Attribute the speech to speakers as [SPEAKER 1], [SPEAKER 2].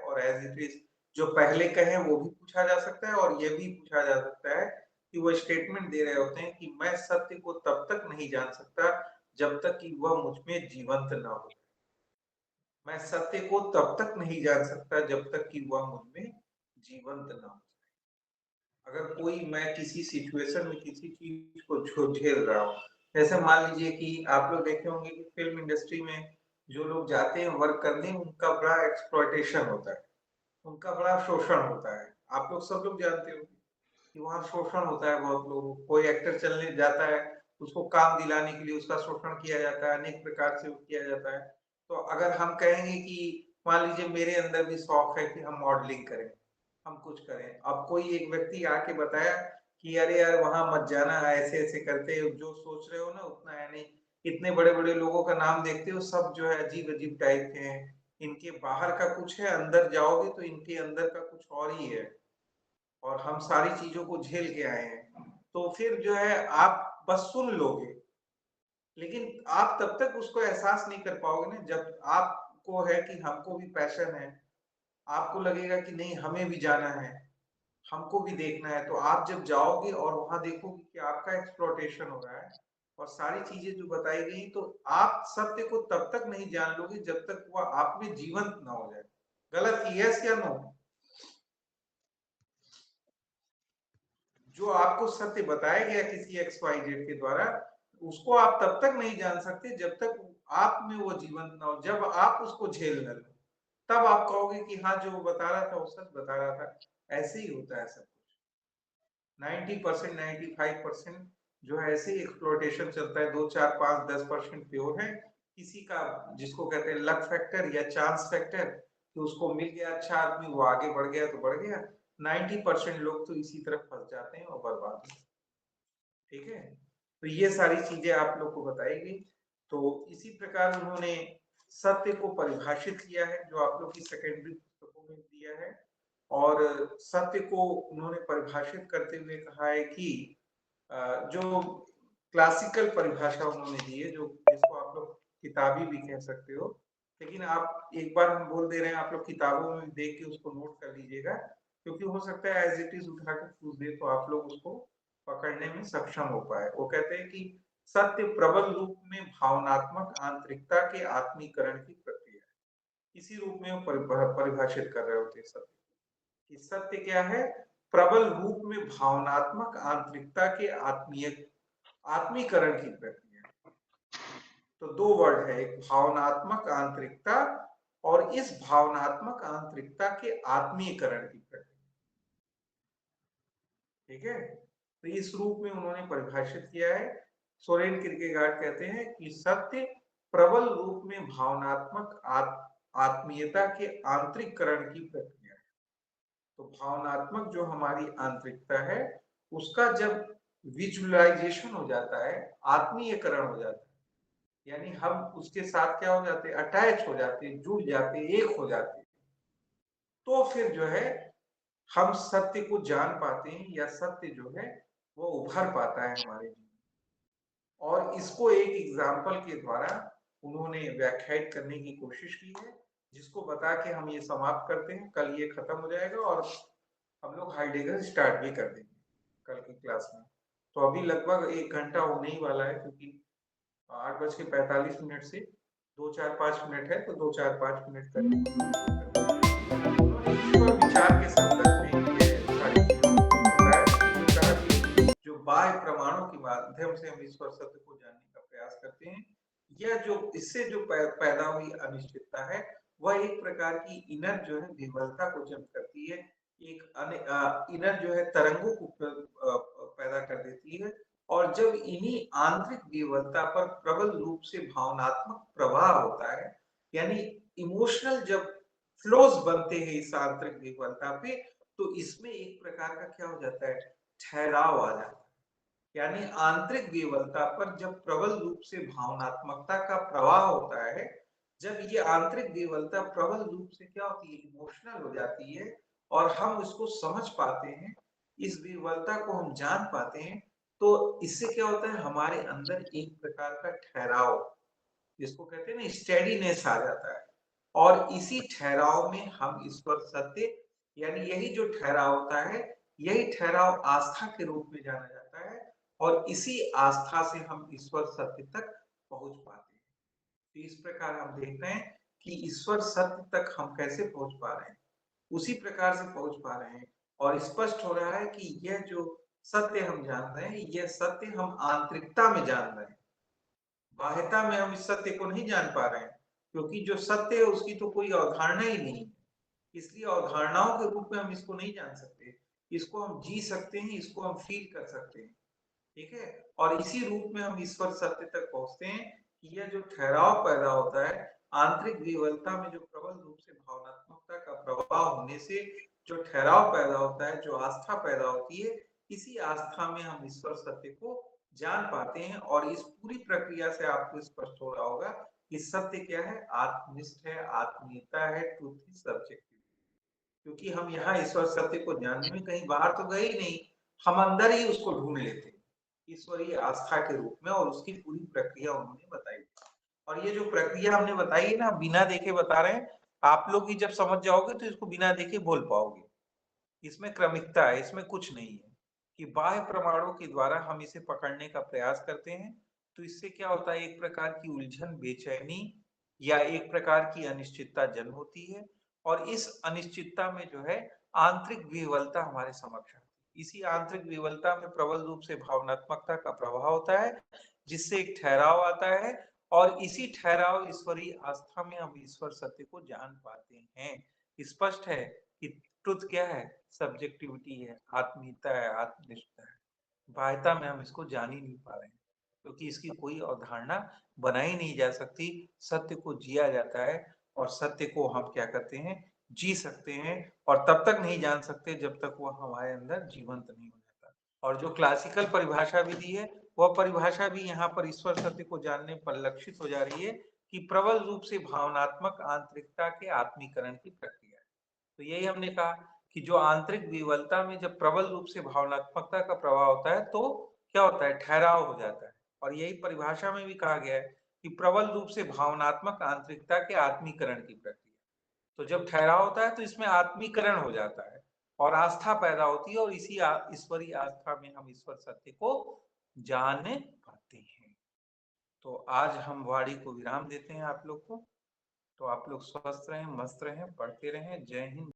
[SPEAKER 1] और as it is जो पहले कहे वो भी पूछा जा सकता है और ये भी पूछा जा सकता है कि वो स्टेटमेंट दे रहे होते हैं कि मैं सत्य को तब तक नहीं जान सकता जब तक कि वह मुझ में जीवंत ना हो। मैं सत्य को तब तक नहीं जान सकता जब तक कि वह मुझ में जीवंत ना हो। अगर कोई मैं किसी सिचुएशन में किसी चीज को झेल रहा हूँ, जैसे मान लीजिए कि आप लोग देखे होंगे कि फिल्म इंडस्ट्री में जो लोग जाते हैं वर्क करने, उनका बड़ा एक्सप्लॉयटेशन होता है, उनका बड़ा शोषण होता है। आप लोग सब लोग जानते हो कि वहाँ शोषण होता है बहुत लोगों को। कोई एक्टर चलने जाता है, उसको काम दिलाने के लिए उसका शोषण किया जाता है, अनेक प्रकार से किया जाता है। तो अगर हम कहेंगे कि मान लीजिए मेरे अंदर भी शौक है कि हम मॉडलिंग करें, हम कुछ करें, अब कोई एक व्यक्ति आके बताया कि अरे यार वहां मत जाना, ऐसे ऐसे करते हो, जो सोच रहे हो ना उतना है नहीं। इतने बड़े बड़े लोगों का नाम देखते हो, सब जो है अजीब अजीब टाइप के हैं, इनके बाहर का कुछ है, अंदर जाओगे तो इनके अंदर का कुछ और ही है, और हम सारी चीजों को झेल के आए हैं। तो फिर जो है आप बस सुन लोगे, लेकिन आप तब तक उसको एहसास नहीं कर पाओगे ना जब आपको है कि हमको भी पैशन है, आपको लगेगा कि नहीं हमें भी जाना है, हमको भी देखना है। तो आप जब जाओगे और वहां देखोगे कि आपका एक्सप्लॉयटेशन हो रहा है और सारी चीजें जो बताई गई, तो आप सत्य को तब तक नहीं जान लोगे जब तक वह आप में जीवंत ना हो जाए। गलत, यस या नो? जो आपको सत्य बताया गया किसी एक्स वाई जेड के द्वारा, उसको आप तब तक नहीं जान सकते जब तक आप में वो जीवंत ना हो। जब आप उसको झेल न लो, तब आप कहोगे कि हाँ जो वो बता रहा था वो सच बता रहा था। ऐसे ही होता है सब कुछ। 90%, 95% जो है ऐसे ही एक्सप्लोइटेशन चलता है। 2, 4, 5, 10% प्योर है। किसी का, जिसको कहते हैं लक फैक्टर या चांस फैक्टर, कि उसको मिल गया अच्छा आदमी, वो आगे बढ़ गया तो बढ़ गया। 90% लोग तो इसी तरफ फंस जाते हैं और बर्बाद हो। ठीक है, तो ये सारी चीजें आप लोग को बताएगी। तो इसी प्रकार उन्होंने सत्य को परिभाषित किया है, जो आप लोग की सेकेंडरी पुस्तकों में दिया है। और सत्य को उन्होंने परिभाषित करते हुए कहा है कि जो क्लासिकल परिभाषा उन्होंने दी है, जो जिसको आप लोग किताबी भी कह सकते हो, लेकिन आप एक बार हम बोल दे रहे हैं, आप लोग किताबों में देख के उसको नोट कर लीजिएगा, क्योंकि हो सकता है एज इट इज उठा के पूछ दे तो आप लोग उसको पकड़ने में सक्षम हो पाए। वो कहते हैं कि सत्य प्रबल रूप में भावनात्मक आंतरिकता के आत्मीकरण की प्रक्रिया है। इसी रूप में वो परिभाषित कर रहे होते हैं सत्य कि सत्य क्या है? प्रबल रूप में भावनात्मक आंतरिकता के आत्मीकरण की प्रक्रिया। तो दो वर्ड है, एक भावनात्मक आंतरिकता और इस भावनात्मक आंतरिकता के आत्मीकरण की प्रक्रिया। ठीक है, तो इस रूप में उन्होंने परिभाषित किया है। सोरेन किरकेगार्ड कहते हैं कि सत्य प्रबल रूप में भावनात्मक आत्मीयता के आंतरिकरण की प्रक्रिया। तो भावनात्मक जो हमारी आंतरिकता है, उसका जब विजुअलाइजेशन हो जाता है, आत्मीयकरण हो जाता है, यानी हम उसके साथ क्या हो जाते हैं, अटैच हो जाते हैं, जुड़ जाते हैं, एक हो जाते हैं, तो फिर जो है हम सत्य को जान पाते हैं, या सत्य जो है वो उभर पाता है हमारे जीवन। और इसको एक एग्जाम्पल के द्वारा उन्होंने व्याख्यायित करने की कोशिश की है, जिसको बता के हम ये समाप्त करते हैं। कल ये खत्म हो जाएगा और हम लोग हाइडेगर स्टार्ट भी कर देंगे कल की क्लास में। तो अभी लगभग 1 घंटा होने ही वाला है, क्योंकि 8:45 से 2, 4, 5 मिनट है, तो 2, 4, 5 मिनट करके उन्होंने ईश्वर विचार के संदर्भ में ये सारी चीजों को बताया। जो कहा कि जो बाह्य प्रमाणों के माध्यम से हम ईश्वर सत्य को जानने का प्रयास करते हैं, यह जो इससे जो पैदा हुई अनिश्चितता है, वह एक प्रकार की इनर जो है विवलता को जन्म करती है। एक इनर जो है तरंगों को पैदा कर देती है। और जब इन्हीं आंतरिक विवलता पर प्रबल रूप से भावनात्मक प्रभाव होता है, यानी इमोशनल जब फ्लोज बनते हैं इस आंतरिक विफलता पे, तो इसमें एक प्रकार का क्या हो जाता है, ठहराव आ जाता है। यानी आंतरिक विफलता पर जब प्रबल रूप से भावनात्मकता का प्रवाह होता है, जब ये आंतरिक विफलता प्रबल रूप से क्या होती है, इमोशनल हो जाती है, और हम उसको समझ पाते हैं, इस विफलता को हम जान पाते हैं, तो इससे क्या होता है, हमारे अंदर एक प्रकार का ठहराव, जिसको कहते हैं ना स्टेडीनेस, आ जाता है। और इसी ठहराव में हम ईश्वर सत्य यानी यही जो ठहराव होता है, यही ठहराव आस्था के रूप में जाना जाता है और इसी आस्था से हम ईश्वर सत्य तक पहुँच पाते हैं। तो इस प्रकार हम देख रहे हैं कि ईश्वर सत्य तक हम कैसे पहुँच पा रहे हैं, उसी प्रकार से पहुँच पा रहे हैं और स्पष्ट हो रहा है कि यह जो सत्य हम जान रहे हैं, यह सत्य हम आंतरिकता में जान रहे हैं। बाह्यता में हम इस सत्य को नहीं जान पा रहे हैं, क्योंकि जो सत्य है उसकी तो कोई अवधारणा ही नहीं है। इसलिए अवधारणाओं के रूप में हम इसको नहीं जान सकते। इसको हम जी सकते हैं, इसको हम फ़ील कर सकते हैं, ठीक है? और इसी रूप में हम ईश्वर सत्य तक पहुँचते हैं कि यह जो ठहराव पैदा होता है, आंतरिक विवलता में जो प्रबल रूप से भावनात्मकता का प्रभाव होने से जो ठहराव पैदा होता है, जो आस्था पैदा होती है, इसी आस्था में हम ईश्वर सत्य को जान पाते हैं और इस पूरी प्रक्रिया से आपको स्पष्ट हो रहा होगा कि सत्य क्या है? आत्मनिष्ठ है, आत्मीयता है, ट्रुथ इज सब्जेक्टिव। क्योंकि हम यहाँ ईश्वर सत्य को जानने में कहीं बाहर तो गए ही नहीं, हम अंदर ही उसको ढूँढ लेते हैं, ईश्वरीय आस्था के रूप में और उसकी पूरी प्रक्रिया उन्होंने बताई। और ये जो प्रक्रिया हमने बताई है ना, बिना देखे बता रहे हैं, आप लोग ही जब समझ जाओगे तो इसको बिना देखे बोल पाओगे। इसमें क्रमिकता है, इसमें कुछ नहीं है कि बाह्य प्रमाणों के द्वारा हम इसे पकड़ने का प्रयास करते हैं, तो इससे क्या होता है एक प्रकार की उलझन, बेचैनी या एक प्रकार की अनिश्चितता जन्म होती है और इस अनिश्चितता में जो है आंतरिक विह्वलता हमारे समक्ष आती है। इसी आंतरिक विह्वलता में प्रबल रूप से भावनात्मकता का प्रभाव होता है, जिससे एक ठहराव आता है और इसी ठहराव ईश्वरीय आस्था में हम ईश्वर सत्य को जान पाते हैं। स्पष्ट है कि ट्रुथ क्या है? सब्जेक्टिविटी है, आत्मीयता है, आत्मनिष्ठता है। बाह्यता में हम इसको जान ही नहीं पा रहे हैं, क्योंकि इसकी कोई अवधारणा बनाई नहीं जा सकती। सत्य को जिया जाता है और सत्य को हम क्या करते हैं? जी सकते हैं और तब तक नहीं जान सकते जब तक वो हमारे अंदर जीवंत नहीं हो जाता। और जो क्लासिकल परिभाषा भी दी है, वह परिभाषा भी यहाँ पर ईश्वर सत्य को जानने पर लक्षित हो जा रही है कि प्रबल रूप से भावनात्मक आंतरिकता के आत्मीकरण की प्रक्रिया है। तो यही हमने कहा कि जो आंतरिक विवलता में जब प्रबल रूप से भावनात्मकता का प्रभाव होता है तो क्या होता है? ठहराव हो जाता है और यही परिभाषा में भी कहा गया है कि प्रबल रूप से भावनात्मक आंतरिकता के आत्मीकरण की प्रक्रिया। तो जब ठहराव होता है तो इसमें आत्मीकरण हो जाता है और आस्था पैदा होती है और इसी ईश्वरीय आस्था में हम ईश्वर सत्य को जान पाते हैं। तो आज हम वाणी को विराम देते हैं आप लोग को। तो आप लोग स्वस्थ रहें, मस्त रहें, पढ़ते रहें। जय हिंद।